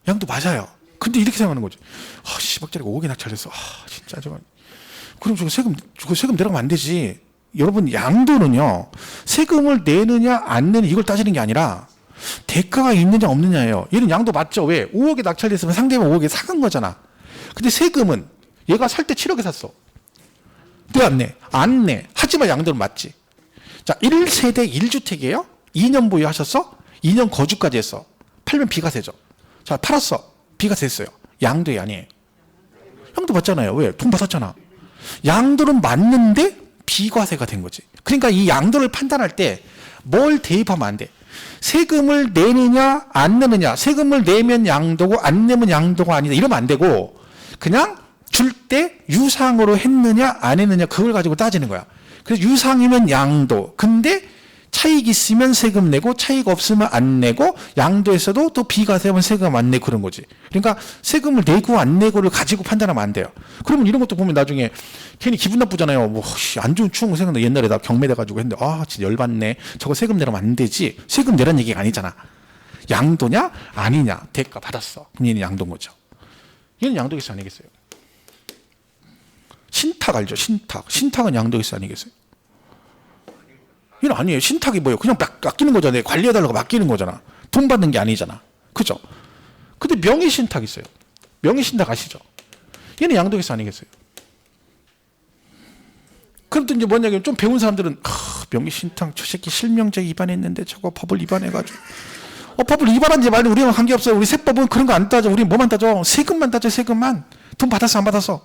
양도 맞아요. 근데 이렇게 생각하는 거지. 10억짜리가 5억에 낙찰됐어. 진짜 저거. 그럼 저거 세금 내라면 안 되지. 여러분 양도는요. 세금을 내느냐 안 내느냐 이걸 따지는 게 아니라 대가가 있느냐 없느냐예요. 얘는 양도 맞죠. 왜? 5억에 낙찰됐으면 상대방 5억에 사간 거잖아. 근데 세금은 얘가 살 때 7억에 샀어. 왜 안 내? 안 내. 하지만 양도는 맞지. 자, 1세대 1주택이에요. 2년 보유하셨어? 2년 거주까지 했어. 팔면 비과세죠. 자, 팔았어. 비과세 했어요. 양도이 아니에요. 양도 받잖아요. 왜? 돈 받았잖아. 양도는 맞는데 비과세가 된 거지. 그러니까 이 양도를 판단할 때 뭘 대입하면 안 돼. 세금을 내느냐 안 내느냐, 세금을 내면 양도고 안 내면 양도가 아니다 이러면 안 되고, 그냥 줄 때 유상으로 했느냐 안 했느냐 그걸 가지고 따지는 거야. 그래서 유상이면 양도, 근데 차익 있으면 세금 내고 차익 없으면 안 내고, 양도에서도 또 비과세하면 세금 안 내고 그런 거지. 그러니까 세금을 내고 안 내고를 가지고 판단하면 안 돼요. 그러면 이런 것도 보면 나중에 괜히 기분 나쁘잖아요. 뭐 안 좋은 추억 생각나. 옛날에 나 경매돼 가지고 했는데 진짜 열받네. 저거 세금 내려면 안 되지. 세금 내라는 얘기가 아니잖아. 양도냐 아니냐, 대가 받았어. 그럼 얘는 양도인 거죠. 얘는 양도겠어 아니겠어요? 신탁 알죠? 신탁은 양도겠어 아니겠어요? 이건 아니에요. 신탁이 뭐예요? 그냥 맡기는 거잖아요. 관리해달라고 맡기는 거잖아. 돈 받는 게 아니잖아. 그죠? 근데 명의신탁 있어요. 명의신탁 아시죠? 얘는 양도겠어 아니겠어요? 그럼 또 이제 뭐냐면 좀 배운 사람들은 명의신탁 저 새끼 실명제 위반했는데 저거 법을 위반해가지고 법을 위반한지 말고 우리랑 관계없어요. 우리 세법은 그런 거 안 따져. 우리 뭐만 따져? 세금만 따져. 세금만. 돈 받았어 안 받았어?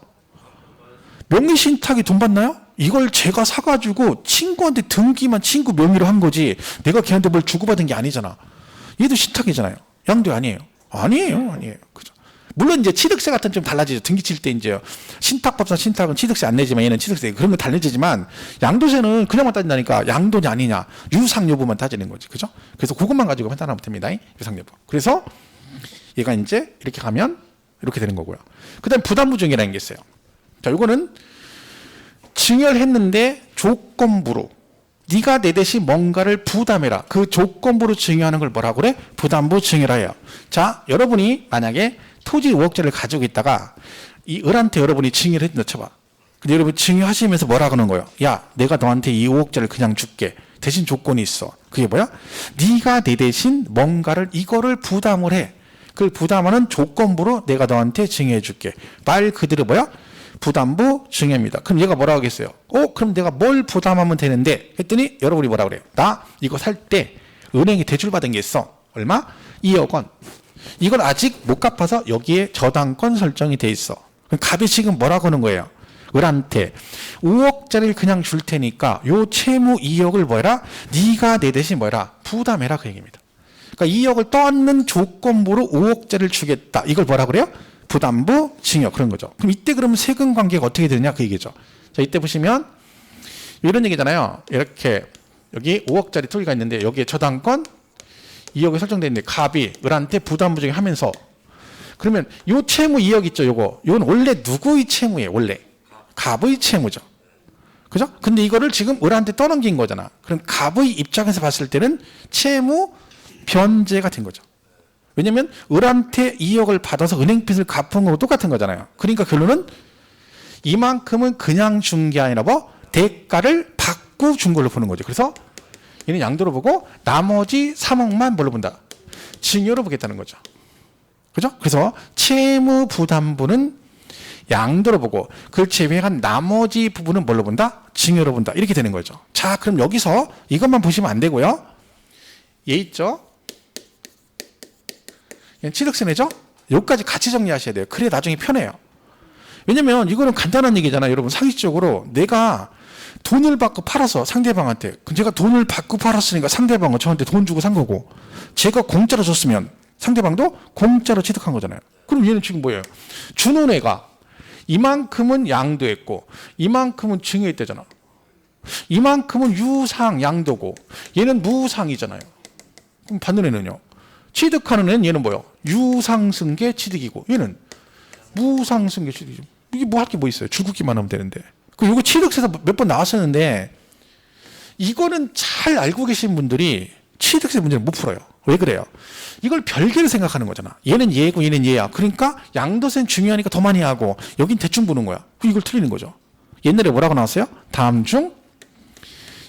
명의신탁이 돈 받나요? 이걸 제가 사가지고 친구한테 등기만 친구 명의로 한 거지 내가 걔한테 뭘 주고받은 게 아니잖아. 얘도 신탁이잖아요. 양도 아니에요. 아니에요. 그죠? 물론 이제 취득세 같은 좀 달라지죠. 등기 칠 때 이제 신탁법상 신탁은 취득세 안 내지만 얘는 취득세 그런 거 달라지지만, 양도세는 그냥만 따진다니까. 양도냐 아니냐, 유상 여부만 따지는 거지. 그죠? 그래서 그것만 가지고 판단하면 됩니다. 유상 여부. 그래서 얘가 이제 이렇게 가면 이렇게 되는 거고요. 그다음 부담부증이라는 게 있어요. 자, 이거는 증여했는데 조건부로 네가 내 대신 뭔가를 부담해라. 그 조건부로 증여하는 걸 뭐라고 그래? 부담부 증여라 해요. 자, 여러분이 만약에 토지 5억짜리를 가지고 있다가 이 을한테 여러분이 증여를 했다 쳐봐. 근데 여러분 증여하시면서 뭐라 그러는 거예요? 야, 내가 너한테 이 5억짜리를 그냥 줄게. 대신 조건이 있어. 그게 뭐야? 네가 내 대신 뭔가를 이거를 부담을 해. 그 부담하는 조건부로 내가 너한테 증여해 줄게. 말 그대로 뭐야? 부담부 증여입니다. 그럼 얘가 뭐라고 하겠어요? 그럼 내가 뭘 부담하면 되는데? 했더니 여러분이 뭐라 그래요? 나 이거 살 때 은행에 대출 받은 게 있어. 얼마? 2억 원. 이걸 아직 못 갚아서 여기에 저당권 설정이 돼 있어. 그럼 갑이 지금 뭐라고 하는 거예요? 을한테 5억짜리를 그냥 줄 테니까 요 채무 2억을 뭐해라? 네가 내 대신 뭐해라? 부담해라 그 얘기입니다. 그러니까 2억을 떠안는 조건부로 5억짜리를 주겠다. 이걸 뭐라 그래요? 부담부 증여 그런 거죠. 그럼 이때 그러면 세금 관계가 어떻게 되느냐 그 얘기죠. 자, 이때 보시면 이런 얘기잖아요. 이렇게 여기 5억짜리 토지가 있는데 여기에 저당권 2억이 설정되어 있는데 갑이 을한테 부담부 증여하면서, 그러면 요 채무 2억 있죠. 요건 원래 누구의 채무예요? 원래 갑의 채무죠. 그죠? 근데 이거를 지금 을한테 떠넘긴 거잖아. 그럼 갑의 입장에서 봤을 때는 채무 변제가 된 거죠. 왜냐면 을한테 2억을 받아서 은행빚을 갚은 거고 똑같은 거잖아요. 그러니까 결론은 이만큼은 그냥 준 게 아니라 대가를 받고 준 걸로 보는 거죠. 그래서 얘는 양도로 보고 나머지 3억만 뭘로 본다? 증여로 보겠다는 거죠. 그죠? 그래서 채무 부담부는 양도로 보고 그걸 제외한 나머지 부분은 뭘로 본다? 증여로 본다. 이렇게 되는 거죠. 자, 그럼 여기서 이것만 보시면 안 되고요. 얘 있죠? 취득세 내죠? 여기까지 같이 정리하셔야 돼요. 그래 나중에 편해요. 왜냐면 이거는 간단한 얘기잖아요. 여러분 상식적으로 내가 돈을 받고 팔아서 상대방한테, 제가 돈을 받고 팔았으니까 상대방은 저한테 돈 주고 산 거고, 제가 공짜로 줬으면 상대방도 공짜로 취득한 거잖아요. 그럼 얘는 지금 뭐예요? 주는 애가 이만큼은 양도했고 이만큼은 증여했대잖아. 이만큼은 유상 양도고 얘는 무상이잖아요. 그럼 받는 애는요? 취득하는 애는 얘는 뭐예요? 유상승계 취득이고 얘는 무상승계 취득이죠. 이게 뭐 할 게 뭐 있어요? 줄긋기만 하면 되는데. 그 요거 취득세에서 몇 번 나왔었는데 이거는 잘 알고 계신 분들이 취득세 문제를 못 풀어요. 왜 그래요? 이걸 별개로 생각하는 거잖아. 얘는 얘고 얘는 얘야. 그러니까 양도세는 중요하니까 더 많이 하고 여긴 대충 보는 거야. 이걸 틀리는 거죠. 옛날에 뭐라고 나왔어요? 다음 중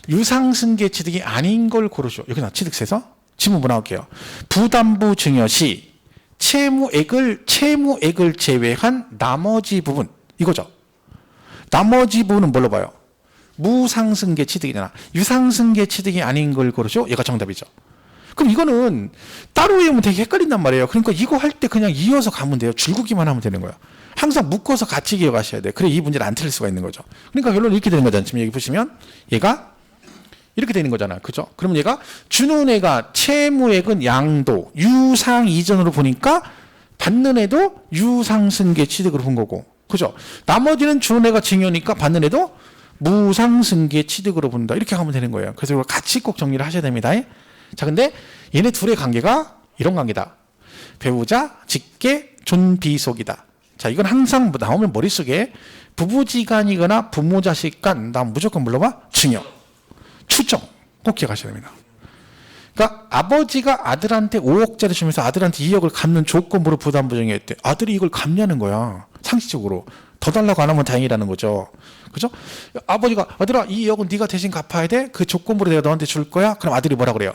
유상승계 취득이 아닌 걸 고르시오. 여기 나 취득세에서 지문 뭐 나올게요. 부담부 증여 시 채무액을 제외한 나머지 부분 이거죠. 나머지 부분은 뭘로 봐요? 무상승계 취득이잖아. 유상승계 취득이 아닌 걸 고르시오. 얘가 정답이죠. 그럼 이거는 따로 외우면 되게 헷갈린단 말이에요. 그러니까 이거 할 때 그냥 이어서 가면 돼요. 줄긋기만 하면 되는 거예요. 항상 묶어서 같이 기억하셔야 돼요. 그래 이 문제를 안 틀릴 수가 있는 거죠. 그러니까 결론은 이렇게 되는 거잖아요. 지금 여기 보시면 얘가 이렇게 되는 거잖아요. 그죠? 그러면 얘가 주는 애가 채무액은 양도, 유상 이전으로 보니까 받는 애도 유상승계 취득으로 본 거고. 그죠? 나머지는 주는 애가 증여니까 받는 애도 무상승계 취득으로 본다. 이렇게 하면 되는 거예요. 그래서 이걸 같이 꼭 정리를 하셔야 됩니다. 자, 근데 얘네 둘의 관계가 이런 관계다. 배우자, 직계, 존비속이다. 자, 이건 항상 나오면 머릿속에 부부지간이거나 부모자식간, 나 무조건 물어봐? 증여. 추정. 꼭 기억하셔야 됩니다. 그러니까 아버지가 아들한테 5억짜리 주면서 아들한테 2억을 갚는 조건으로 부담부정했대. 아들이 이걸 갚냐는 거야. 상식적으로. 더 달라고 안 하면 다행이라는 거죠. 그죠? 아버지가 아들아 2억은 네가 대신 갚아야 돼. 그 조건으로 내가 너한테 줄 거야. 그럼 아들이 뭐라 그래요?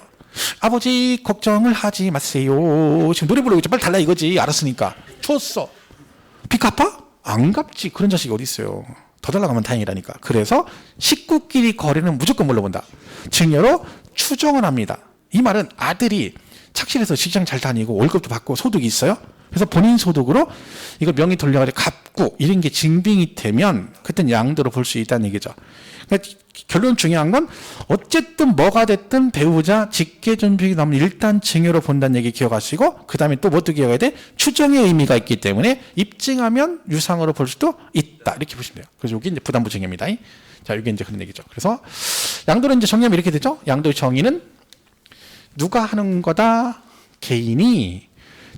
아버지 걱정을 하지 마세요. 지금 노래 부르고 있죠. 빨리 달라 이거지. 알았으니까. 줬어. 빚 갚아? 안 갚지. 그런 자식이 어디 있어요. 더 달라고 하면 다행이라니까. 그래서 식구끼리 거래는 무조건 뭘로 본다? 증여로 추정을 합니다. 이 말은 아들이 착실해서 직장 잘 다니고 월급도 받고 소득이 있어요. 그래서 본인 소득으로 이걸 명의 돌려가지고 갚고 이런 게 증빙이 되면 그때는 양도로 볼 수 있다는 얘기죠. 그러니까 결론 중요한 건 어쨌든 뭐가 됐든 배우자 직계 존중이 나오면 일단 증여로 본다는 얘기 기억하시고 그 다음에 또 뭐도 기억해야 돼? 추정의 의미가 있기 때문에 입증하면 유상으로 볼 수도 있다. 이렇게 보시면 돼요. 그래서 여기 이제 부담부 증여입니다. 자, 이게 이제 그런 얘기죠. 그래서 양도는 이제 정리하면 이렇게 되죠. 양도의 정의는 누가 하는 거다? 개인이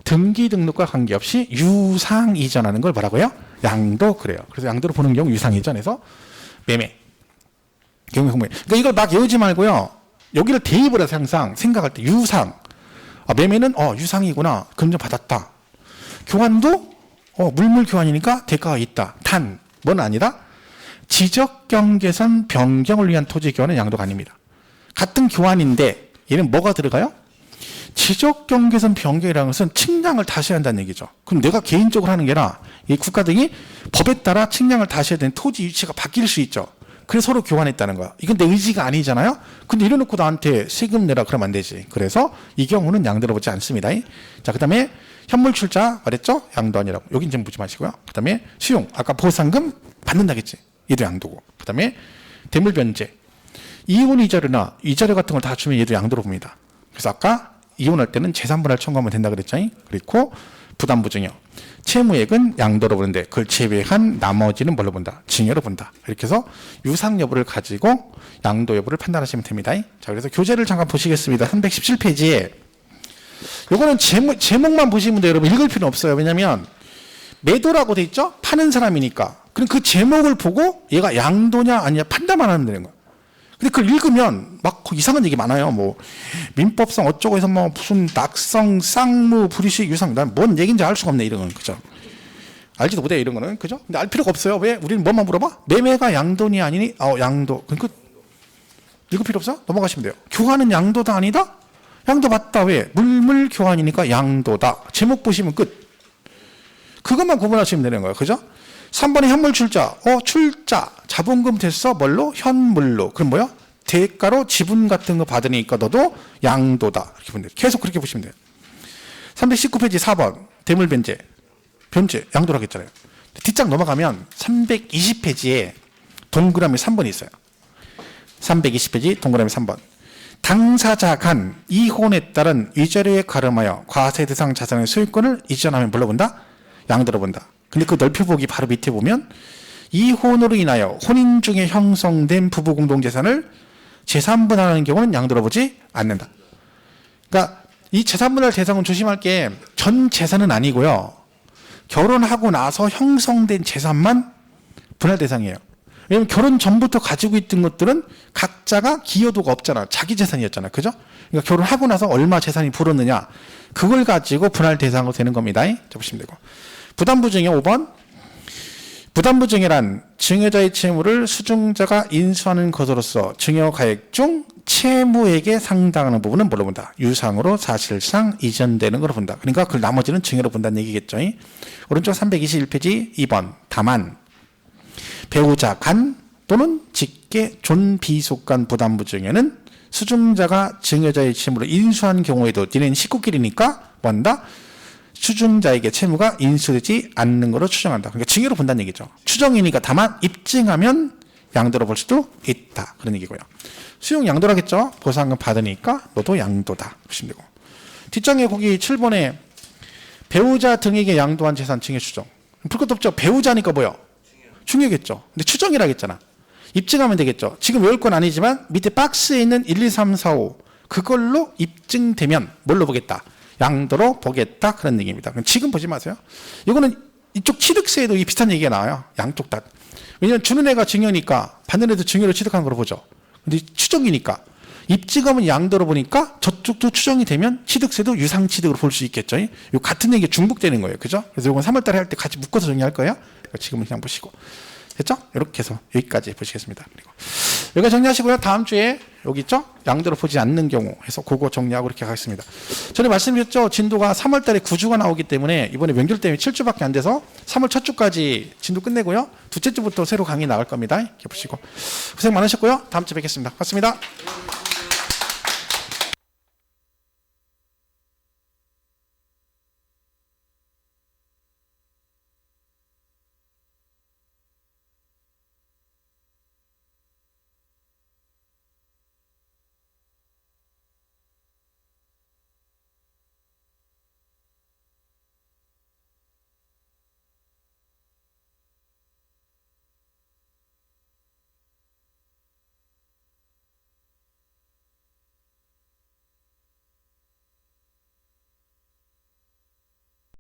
등기 등록과 관계없이 유상 이전하는 걸 뭐라고요? 양도. 그래요. 그래서 양도로 보는 경우 유상 이전해서 매매. 경매. 그러니까 이걸 막 외우지 말고요. 여기를 대입을 해서 항상 생각할 때 유상. 매매는 유상이구나. 금전 받았다. 교환도 물물 교환이니까 대가가 있다. 단, 뭐는 아니라 지적 경계선 변경을 위한 토지 교환은 양도가 아닙니다. 같은 교환인데 얘는 뭐가 들어가요? 지적 경계선 변경이라는 것은 측량을 다시 한다는 얘기죠. 그럼 내가 개인적으로 하는 게 아니라 이 국가 등이 법에 따라 측량을 다시 해야 되는 토지 위치가 바뀔 수 있죠. 그래서 서로 교환했다는 거야. 이건 내 의지가 아니잖아요. 근데 이래놓고 나한테 세금 내라 그러면 안 되지. 그래서 이 경우는 양도로 보지 않습니다. 자, 그 다음에 현물 출자 말했죠? 양도 아니라고. 여긴 좀 보지 마시고요. 그 다음에 수용. 아까 보상금 받는다겠지. 얘도 양도고. 그 다음에 대물 변제. 이혼 이자료나 이자료 같은 걸 다 주면 얘도 양도로 봅니다. 그래서 아까 이혼할 때는 재산분할 청구하면 된다 그랬죠. 그리고 부담부 증여. 채무액은 양도로 보는데 그걸 제외한 나머지는 뭘로 본다? 증여로 본다. 이렇게 해서 유상 여부를 가지고 양도 여부를 판단하시면 됩니다. 자, 그래서 교재를 잠깐 보시겠습니다. 317페이지에 요거는 제목만 보시면 돼요. 여러분 읽을 필요는 없어요. 왜냐면 매도라고 돼 있죠? 파는 사람이니까. 그럼 그 제목을 보고 얘가 양도냐 아니냐 판단만 하면 되는 거예요. 근데 그걸 읽으면 막 이상한 얘기 많아요. 뭐 민법상 어쩌고 해서 뭐 무슨 낙성, 쌍무, 불이식, 유상, 난 뭔 얘기인지 알 수가 없네 이런 건. 그죠? 알지도 못해 이런 거는. 그죠? 근데 알 필요가 없어요. 왜? 우리는 뭐만 물어봐? 매매가 양도니 아니니? 양도. 그러니까 읽을 필요 없어? 넘어가시면 돼요. 교환은 양도다 아니다? 양도 맞다. 왜? 물물 교환이니까 양도다. 제목 보시면 끝. 그것만 구분하시면 되는 거예요. 그죠? 3번에 현물 출자. 출자. 자본금 됐어. 뭘로? 현물로. 그럼 뭐야? 대가로 지분 같은 거 받으니까 너도 양도다. 이렇게 보면 돼요. 계속 그렇게 보시면 돼요. 319페이지 4번. 대물 변제. 변제. 양도라고 했잖아요. 뒷장 넘어가면 320페이지에 동그라미 3번이 있어요. 320페이지 동그라미 3번. 당사자 간 이혼에 따른 위자료에 가름하여 과세 대상 자산의 소유권을 이전하면 뭘로 본다? 양도로 본다. 근데 그 넓혀보기 바로 밑에 보면 이혼으로 인하여 혼인 중에 형성된 부부 공동재산을 재산분할하는 경우는 양도로 보지 않는다. 그러니까 이 재산분할 대상은 조심할 게 전 재산은 아니고요. 결혼하고 나서 형성된 재산만 분할 대상이에요. 왜냐하면 결혼 전부터 가지고 있던 것들은 각자가 기여도가 없잖아. 자기 재산이었잖아. 그죠? 그러니까 결혼하고 나서 얼마 재산이 불었느냐 그걸 가지고 분할 대상으로 되는 겁니다. 자, 보시면 되고. 부담부증여 5번. 부담부증여란 증여자의 채무를 수증자가 인수하는 것으로서 증여가액 중 채무액에 상당하는 부분은 뭘로 본다? 유상으로 사실상 이전되는 걸로 본다. 그러니까 그 나머지는 증여로 본다는 얘기겠죠. 오른쪽 321페이지 2번. 다만 배우자 간 또는 직계 존비속 간 부담부증여는 수증자가 증여자의 채무를 인수한 경우에도 니네는 식구끼리니까 뭐한다? 수증자에게 채무가 인수되지 않는 것으로 추정한다. 그러니까 증여로 본다는 얘기죠. 추정이니까 다만 입증하면 양도로 볼 수도 있다. 그런 얘기고요. 수용 양도라겠죠. 보상금 받으니까 너도 양도다. 보시면 되고. 뒷장에 거기 7번에 배우자 등에게 양도한 재산 증여 추정. 볼 것도 없죠. 배우자니까 뭐요? 중요겠죠. 근데 추정이라 했잖아. 입증하면 되겠죠. 지금 외울 건 아니지만 밑에 박스에 있는 1, 2, 3, 4, 5 그걸로 입증되면 뭘로 보겠다? 양도로 보겠다. 그런 얘기입니다. 지금 보지 마세요. 이거는 이쪽 취득세에도 이 비슷한 얘기가 나와요. 양쪽 다. 왜냐하면 주는 애가 증여니까 받는 애도 증여로 취득하는 걸로 보죠. 근데 추정이니까 입증하면 양도로 보니까 저쪽도 추정이 되면 취득세도 유상취득으로 볼 수 있겠죠. 이 같은 얘기가 중복되는 거예요. 그죠? 그래서 이건 3월 달에 할 때 같이 묶어서 정리할 거예요. 지금은 그냥 보시고. 됐죠? 이렇게 해서 여기까지 보시겠습니다. 그리고 여기까지 정리하시고요. 다음 주에 여기 있죠? 양도로 보지 않는 경우 해서 그거 정리하고 이렇게 가겠습니다. 전에 말씀드렸죠? 진도가 3월 달에 9주가 나오기 때문에 이번에 명절 때문에 7주밖에 안 돼서 3월 첫 주까지 진도 끝내고요. 둘째 주부터 새로 강의 나갈 겁니다. 이렇게 보시고 고생 많으셨고요. 다음 주에 뵙겠습니다. 고맙습니다.